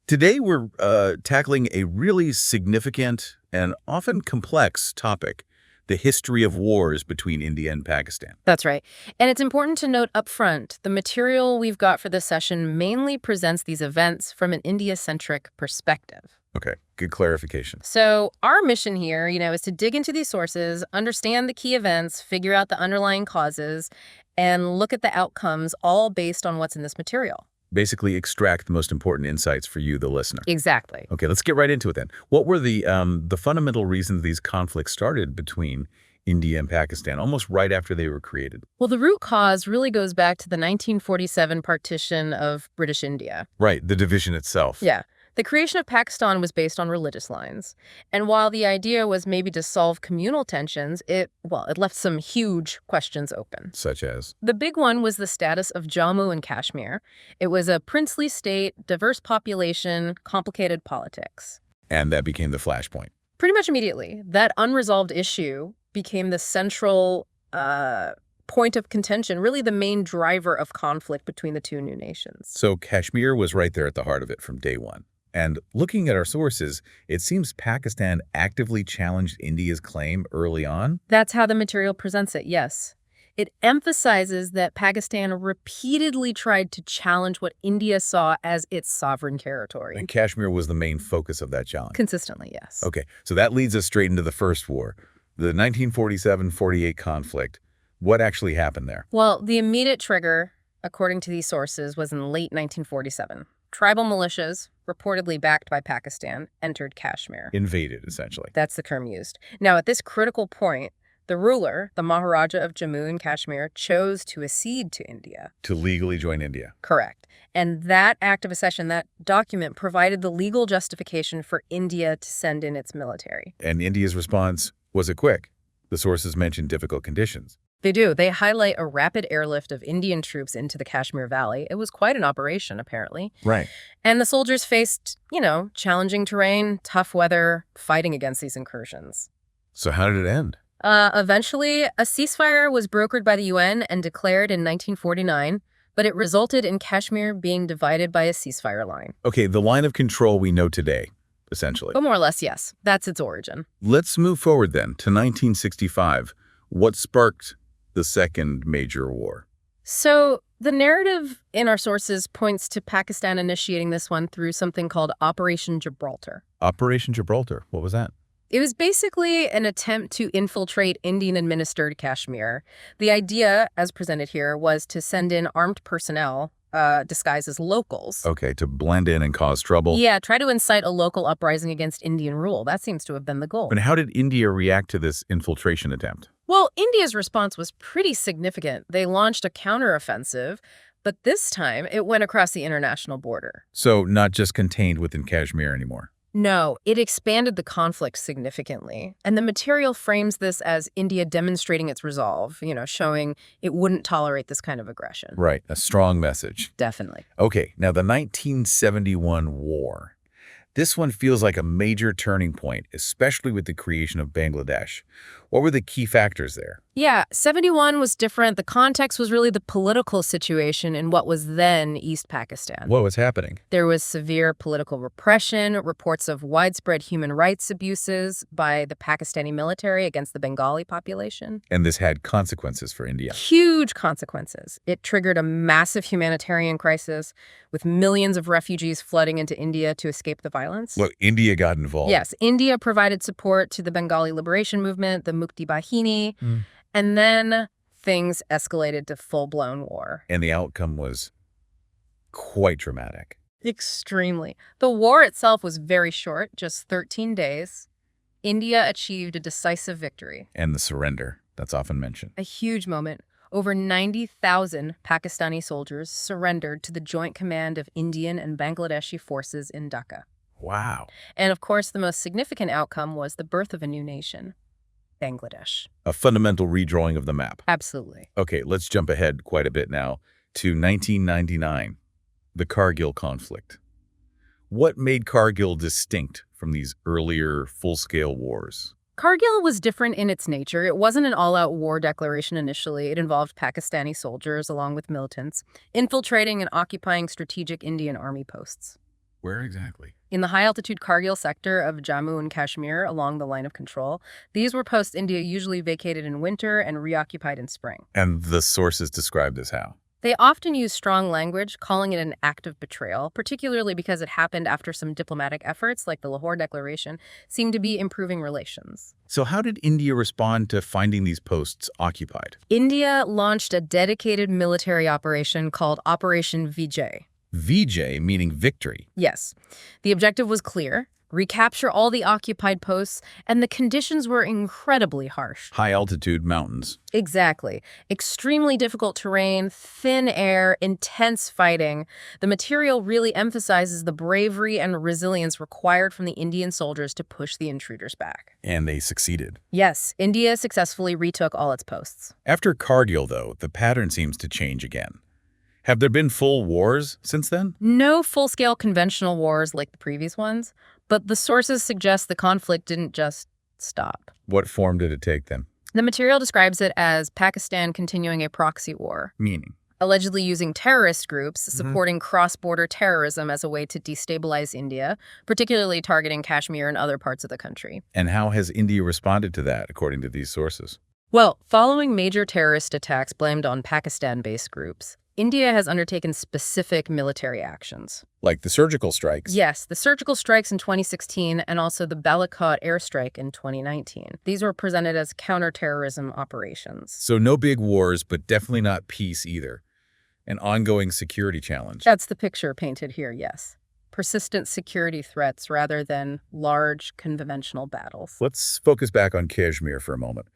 Today, we're tackling a really significant and often complex topic, the history of wars between India and Pakistan. That's right. And it's important to note up front, the material we've got for this session mainly presents these events from an India-centric perspective. Okay, good clarification. So our mission here, is to dig into these sources, understand the key events, figure out the underlying causes, and look at the outcomes, all based on what's in this material. Basically, extract the most important insights for you, the listener. Exactly. Okay, let's get right into it then. What were the fundamental reasons these conflicts started between India and Pakistan, almost right after they were created? Well, the root cause really goes back to the 1947 partition of British India. Right, the division itself. Yeah. The creation of Pakistan was based on religious lines. And while the idea was maybe to solve communal tensions, it left some huge questions open. Such as? The big one was the status of Jammu and Kashmir. It was a princely state, diverse population, complicated politics. And that became the flashpoint. Pretty much immediately, that unresolved issue became the central point of contention, really the main driver of conflict between the two new nations. So Kashmir was right there at the heart of it from day one. And looking at our sources, it seems Pakistan actively challenged India's claim early on. That's how the material presents it, yes. It emphasizes that Pakistan repeatedly tried to challenge what India saw as its sovereign territory. And Kashmir was the main focus of that challenge. Consistently, yes. Okay, so that leads us straight into the first war, the 1947-48 conflict. What actually happened there? Well, the immediate trigger, according to these sources, was in late 1947. Tribal militias, reportedly backed by Pakistan, entered Kashmir. Invaded, essentially. That's the term used. Now, at this critical point, the ruler, the Maharaja of Jammu and Kashmir, chose to accede to India. To legally join India. Correct. And that act of accession, that document, provided the legal justification for India to send in its military. And India's response, was it quick? The sources mentioned difficult conditions. They do. They highlight a rapid airlift of Indian troops into the Kashmir Valley. It was quite an operation, apparently. Right. And the soldiers faced, challenging terrain, tough weather, fighting against these incursions. So how did it end? Eventually, a ceasefire was brokered by the UN and declared in 1949, but it resulted in Kashmir being divided by a ceasefire line. Okay, the line of control we know today, essentially. But more or less, yes. That's its origin. Let's move forward then to 1965. What sparked the second major war? So the narrative in our sources points to Pakistan initiating this one through something called Operation Gibraltar. Operation Gibraltar. What was that? It was basically an attempt to infiltrate Indian-administered Kashmir. The idea, as presented here, was to send in armed personnel disguised as locals. Okay, to blend in and cause trouble. Yeah, try to incite a local uprising against Indian rule. That seems to have been the goal. And how did India react to this infiltration attempt? Well, India's response was pretty significant. They launched a counteroffensive, but this time it went across the international border. So not just contained within Kashmir anymore. No, it expanded the conflict significantly. And the material frames this as India demonstrating its resolve, showing it wouldn't tolerate this kind of aggression. Right, a strong message. Definitely. Okay, now the 1971 war. This one feels like a major turning point, especially with the creation of Bangladesh. What were the key factors there? Yeah, 71 was different. The context was really the political situation in what was then East Pakistan. What was happening? There was severe political repression, reports of widespread human rights abuses by the Pakistani military against the Bengali population. And this had consequences for India. Huge consequences. It triggered a massive humanitarian crisis with millions of refugees flooding into India to escape the violence. Look, India got involved. Yes, India provided support to the Bengali liberation movement, the Mukti Bahini, and then things escalated to full-blown war. And the outcome was quite dramatic. Extremely. The war itself was very short, just 13 days. India achieved a decisive victory. And the surrender, that's often mentioned. A huge moment. Over 90,000 Pakistani soldiers surrendered to the joint command of Indian and Bangladeshi forces in Dhaka. Wow. And of course, the most significant outcome was the birth of a new nation, Bangladesh. A fundamental redrawing of the map. Absolutely. Okay, let's jump ahead quite a bit now to 1999, the Kargil conflict. What made Kargil distinct from these earlier full-scale wars? Kargil was different in its nature. It wasn't an all-out war declaration initially. It involved Pakistani soldiers, along with militants, infiltrating and occupying strategic Indian army posts. Where exactly? In the high-altitude Kargil sector of Jammu and Kashmir along the line of control, these were posts India usually vacated in winter and reoccupied in spring. And the sources described as how? They often use strong language, calling it an act of betrayal, particularly because it happened after some diplomatic efforts, like the Lahore Declaration, seemed to be improving relations. So how did India respond to finding these posts occupied? India launched a dedicated military operation called Operation Vijay. VJ meaning victory. Yes, the objective was clear: recapture all the occupied posts, and the conditions were incredibly harsh. High altitude mountains. Exactly. Extremely difficult terrain, thin air, intense fighting. The material really emphasizes the bravery and resilience required from the Indian soldiers to push the intruders back. And they succeeded. Yes, India successfully retook all its posts. After Kargil, though, the pattern seems to change again. Have there been full wars since then? No full-scale conventional wars like the previous ones, but the sources suggest the conflict didn't just stop. What form did it take then? The material describes it as Pakistan continuing a proxy war, Meaning? allegedly using terrorist groups supporting cross-border terrorism as a way to destabilize India, particularly targeting Kashmir and other parts of the country. And how has India responded to that, according to these sources? Well, following major terrorist attacks blamed on Pakistan-based groups, India has undertaken specific military actions. Like the surgical strikes? Yes, the surgical strikes in 2016 and also the Balakot airstrike in 2019. These were presented as counter-terrorism operations. So no big wars, but definitely not peace either. An ongoing security challenge. That's the picture painted here, yes. Persistent security threats rather than large conventional battles. Let's focus back on Kashmir for a moment.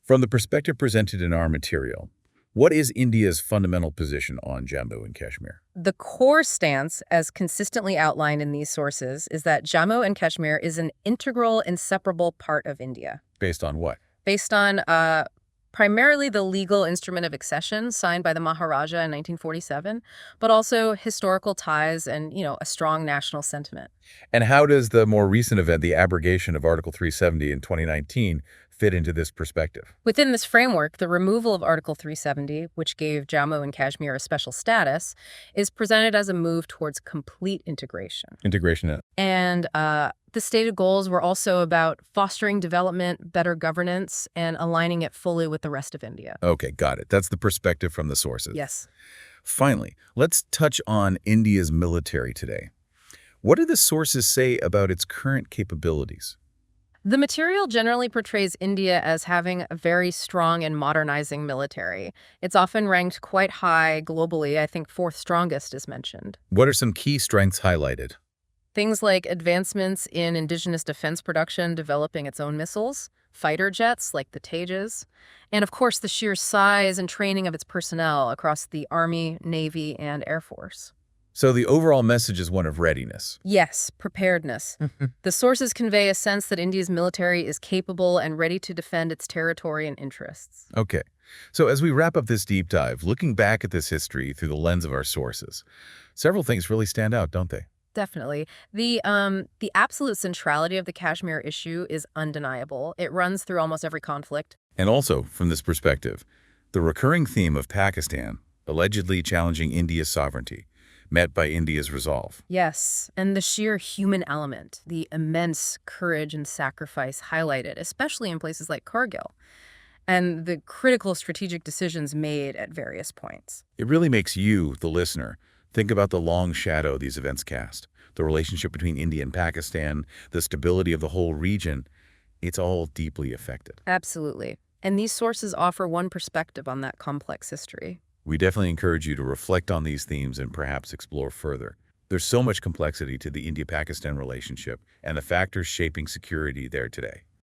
From the perspective presented in our material, what is India's fundamental position on Jammu and Kashmir? The core stance, as consistently outlined in these sources, is that Jammu and Kashmir is an integral, inseparable part of India. Based on what? Based on primarily the legal instrument of accession signed by the Maharaja in 1947, but also historical ties and, a strong national sentiment. And how does the more recent event, the abrogation of Article 370 in 2019, fit into this perspective? Within this framework, the removal of Article 370, which gave Jammu and Kashmir a special status, is presented as a move towards complete integration. Integration. And the stated goals were also about fostering development, better governance, and aligning it fully with the rest of India. Okay, got it. That's the perspective from the sources. Yes. Finally, let's touch on India's military today. What do the sources say about its current capabilities? The material generally portrays India as having a very strong and modernizing military. It's often ranked quite high globally. I think fourth strongest is mentioned. What are some key strengths highlighted? Things like advancements in indigenous defense production, developing its own missiles, fighter jets like the Tejas, and of course the sheer size and training of its personnel across the Army, Navy, and Air Force. So the overall message is one of readiness. Yes, preparedness. The sources convey a sense that India's military is capable and ready to defend its territory and interests. Okay. So as we wrap up this deep dive, looking back at this history through the lens of our sources, several things really stand out, don't they? Definitely. The absolute centrality of the Kashmir issue is undeniable. It runs through almost every conflict. And also, from this perspective, the recurring theme of Pakistan allegedly challenging India's sovereignty, met by India's resolve. Yes, and the sheer human element, the immense courage and sacrifice highlighted, especially in places like Kargil, and the critical strategic decisions made at various points. It really makes you, the listener, think about the long shadow these events cast, the relationship between India and Pakistan, the stability of the whole region. It's all deeply affected. Absolutely. And these sources offer one perspective on that complex history. We definitely encourage you to reflect on these themes and perhaps explore further. There's so much complexity to the India-Pakistan relationship and the factors shaping security there today.